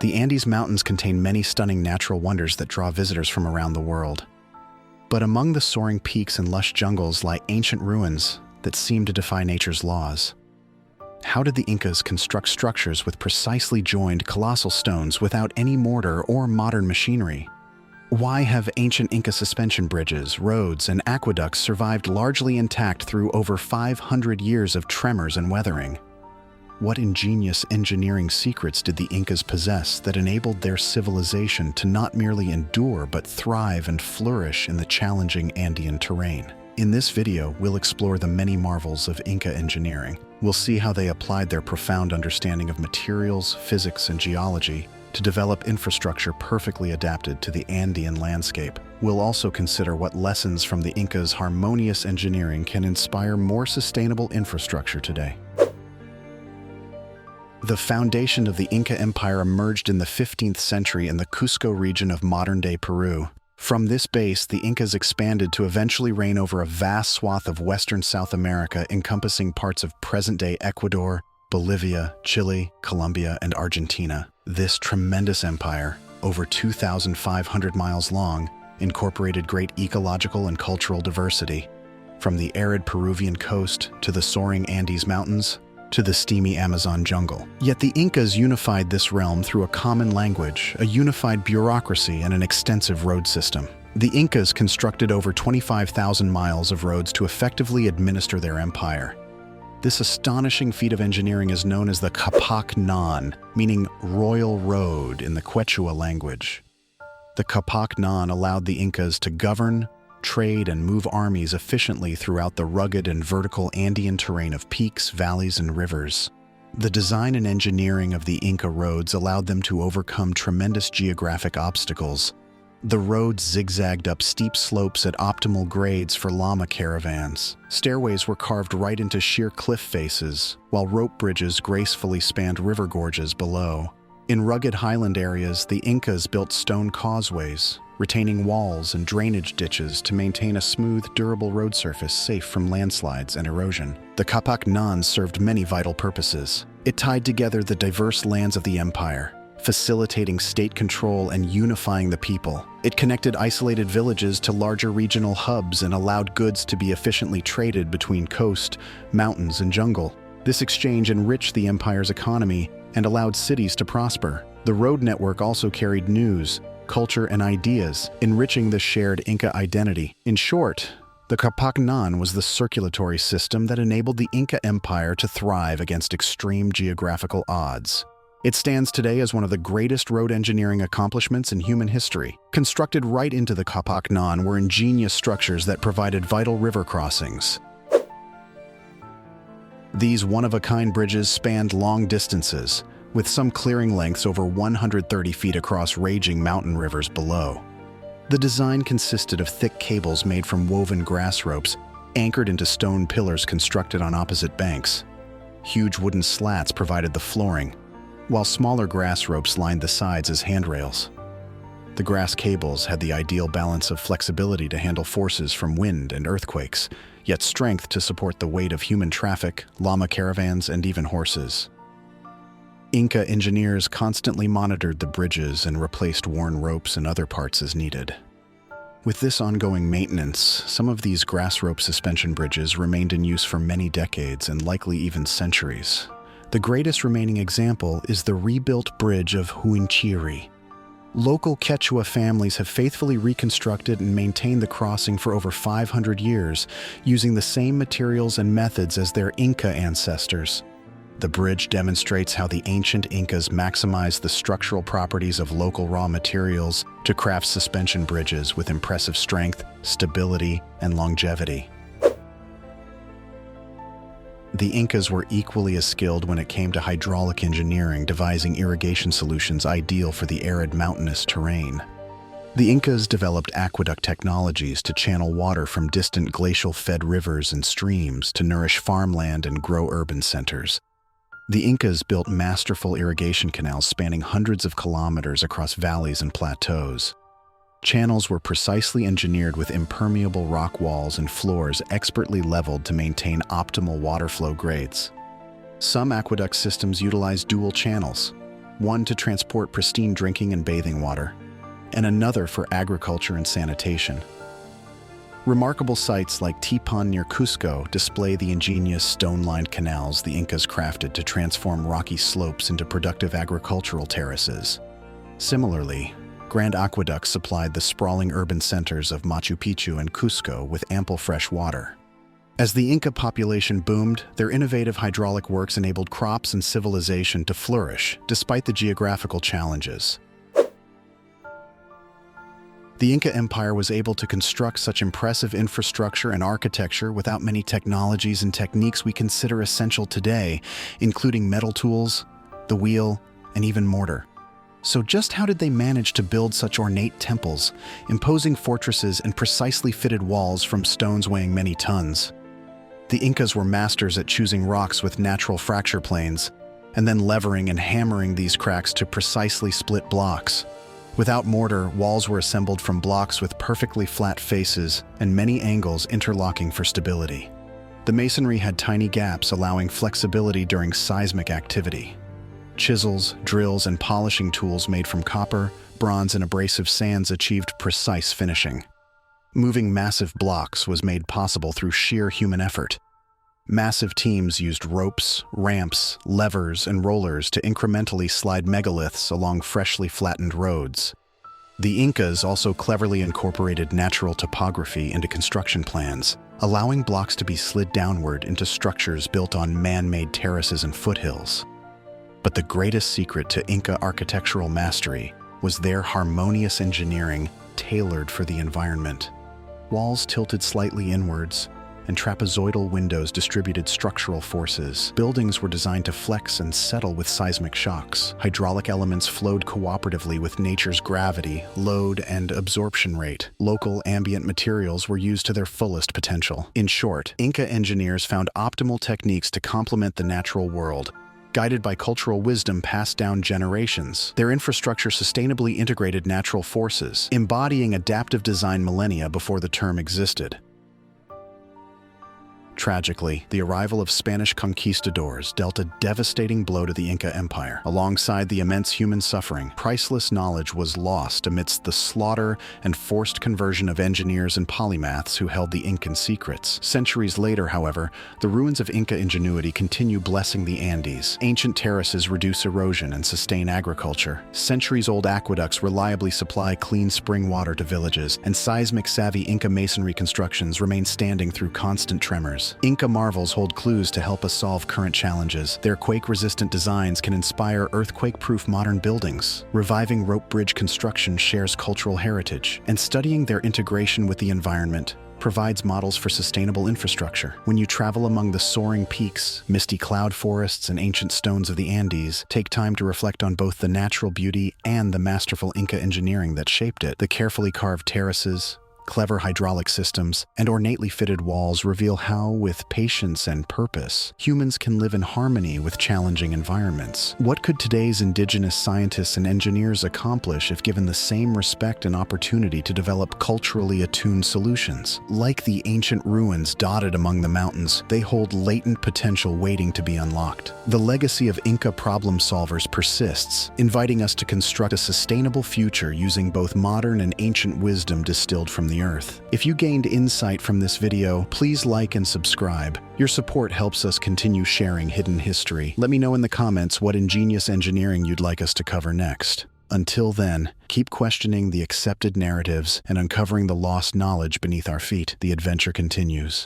The Andes Mountains contain many stunning natural wonders that draw visitors from around the world. But among the soaring peaks and lush jungles lie ancient ruins that seem to defy nature's laws. How did the Incas construct structures with precisely joined colossal stones without any mortar or modern machinery? Why have ancient Inca suspension bridges, roads, and aqueducts survived largely intact through over 500 years of tremors and weathering? What ingenious engineering secrets did the Incas possess that enabled their civilization to not merely endure but thrive and flourish in the challenging Andean terrain? In this video, we'll explore the many marvels of Inca engineering. We'll see how they applied their profound understanding of materials, physics, and geology to develop infrastructure perfectly adapted to the Andean landscape. We'll also consider what lessons from the Incas' harmonious engineering can inspire more sustainable infrastructure today. The foundation of the Inca Empire emerged in the 15th century in the Cusco region of modern-day Peru. From this base, the Incas expanded to eventually reign over a vast swath of western South America encompassing parts of present-day Ecuador, Bolivia, Chile, Colombia, and Argentina. This tremendous empire, over 2,500 miles long, incorporated great ecological and cultural diversity. From the arid Peruvian coast to the soaring Andes Mountains, to the steamy Amazon jungle. Yet the Incas unified this realm through a common language, a unified bureaucracy, and an extensive road system. The Incas constructed over 25,000 miles of roads to effectively administer their empire. This astonishing feat of engineering is known as the Qhapaq Ñan, meaning royal road in the Quechua language. The Qhapaq Ñan allowed the Incas to govern, trade, and move armies efficiently throughout the rugged and vertical Andean terrain of peaks, valleys, and rivers. The design and engineering of the Inca roads allowed them to overcome tremendous geographic obstacles. The roads zigzagged up steep slopes at optimal grades for llama caravans. Stairways were carved right into sheer cliff faces, while rope bridges gracefully spanned river gorges below. In rugged highland areas, the Incas built stone causeways, retaining walls and drainage ditches to maintain a smooth, durable road surface safe from landslides and erosion. The Qhapaq Ñan served many vital purposes. It tied together the diverse lands of the empire, facilitating state control and unifying the people. It connected isolated villages to larger regional hubs and allowed goods to be efficiently traded between coast, mountains, and jungle. This exchange enriched the empire's economy and allowed cities to prosper. The road network also carried news, culture, and ideas, enriching the shared Inca identity. In short, the Qhapaq Ñan was the circulatory system that enabled the Inca Empire to thrive against extreme geographical odds. It stands today as one of the greatest road engineering accomplishments in human history. Constructed right into the Qhapaq Ñan were ingenious structures that provided vital river crossings. These one-of-a-kind bridges spanned long distances, with some clearing lengths over 130 feet across raging mountain rivers below. The design consisted of thick cables made from woven grass ropes, anchored into stone pillars constructed on opposite banks. Huge wooden slats provided the flooring, while smaller grass ropes lined the sides as handrails. The grass cables had the ideal balance of flexibility to handle forces from wind and earthquakes, yet strength to support the weight of human traffic, llama caravans, and even horses. Inca engineers constantly monitored the bridges and replaced worn ropes and other parts as needed. With this ongoing maintenance, some of these grass rope suspension bridges remained in use for many decades and likely even centuries. The greatest remaining example is the rebuilt bridge of Huinchiri. Local Quechua families have faithfully reconstructed and maintained the crossing for over 500 years, using the same materials and methods as their Inca ancestors. The bridge demonstrates how the ancient Incas maximized the structural properties of local raw materials to craft suspension bridges with impressive strength, stability, and longevity. The Incas were equally as skilled when it came to hydraulic engineering, devising irrigation solutions ideal for the arid mountainous terrain. The Incas developed aqueduct technologies to channel water from distant glacial-fed rivers and streams to nourish farmland and grow urban centers. The Incas built masterful irrigation canals spanning hundreds of kilometers across valleys and plateaus. Channels were precisely engineered with impermeable rock walls and floors expertly leveled to maintain optimal water flow grades. Some aqueduct systems utilize dual channels, one to transport pristine drinking and bathing water, and another for agriculture and sanitation. Remarkable sites like Qhapaq near Cusco display the ingenious stone-lined canals the Incas crafted to transform rocky slopes into productive agricultural terraces. Similarly, grand aqueducts supplied the sprawling urban centers of Machu Picchu and Cusco with ample fresh water. As the Inca population boomed, their innovative hydraulic works enabled crops and civilization to flourish despite the geographical challenges. The Inca Empire was able to construct such impressive infrastructure and architecture without many technologies and techniques we consider essential today, including metal tools, the wheel, and even mortar. So just how did they manage to build such ornate temples, imposing fortresses and precisely fitted walls from stones weighing many tons? The Incas were masters at choosing rocks with natural fracture planes, and then levering and hammering these cracks to precisely split blocks. Without mortar, walls were assembled from blocks with perfectly flat faces and many angles interlocking for stability. The masonry had tiny gaps allowing flexibility during seismic activity. Chisels, drills, and polishing tools made from copper, bronze, and abrasive sands achieved precise finishing. Moving massive blocks was made possible through sheer human effort. Massive teams used ropes, ramps, levers, and rollers to incrementally slide megaliths along freshly flattened roads. The Incas also cleverly incorporated natural topography into construction plans, allowing blocks to be slid downward into structures built on man-made terraces and foothills. But the greatest secret to Inca architectural mastery was their harmonious engineering tailored for the environment. Walls tilted slightly inwards, and trapezoidal windows distributed structural forces. Buildings were designed to flex and settle with seismic shocks. Hydraulic elements flowed cooperatively with nature's gravity, load, and absorption rate. Local ambient materials were used to their fullest potential. In short, Inca engineers found optimal techniques to complement the natural world, guided by cultural wisdom passed down generations. Their infrastructure sustainably integrated natural forces, embodying adaptive design millennia before the term existed. Tragically, the arrival of Spanish conquistadors dealt a devastating blow to the Inca Empire. Alongside the immense human suffering, priceless knowledge was lost amidst the slaughter and forced conversion of engineers and polymaths who held the Incan secrets. Centuries later, however, the ruins of Inca ingenuity continue blessing the Andes. Ancient terraces reduce erosion and sustain agriculture. Centuries-old aqueducts reliably supply clean spring water to villages, and seismic-savvy Inca masonry constructions remain standing through constant tremors. Inca marvels hold clues to help us solve current challenges. Their quake-resistant designs can inspire earthquake-proof modern buildings. Reviving rope bridge construction shares cultural heritage, and studying their integration with the environment provides models for sustainable infrastructure. When you travel among the soaring peaks, misty cloud forests, and ancient stones of the Andes, take time to reflect on both the natural beauty and the masterful Inca engineering that shaped it. The carefully carved terraces, clever hydraulic systems, and ornately fitted walls reveal how, with patience and purpose, humans can live in harmony with challenging environments. What could today's indigenous scientists and engineers accomplish if given the same respect and opportunity to develop culturally attuned solutions? Like the ancient ruins dotted among the mountains, they hold latent potential waiting to be unlocked. The legacy of Inca problem solvers persists, inviting us to construct a sustainable future using both modern and ancient wisdom distilled from the earth. If you gained insight from this video, please like and subscribe. Your support helps us continue sharing hidden history. Let me know in the comments what ingenious engineering you'd like us to cover next. Until then, keep questioning the accepted narratives and uncovering the lost knowledge beneath our feet. The adventure continues.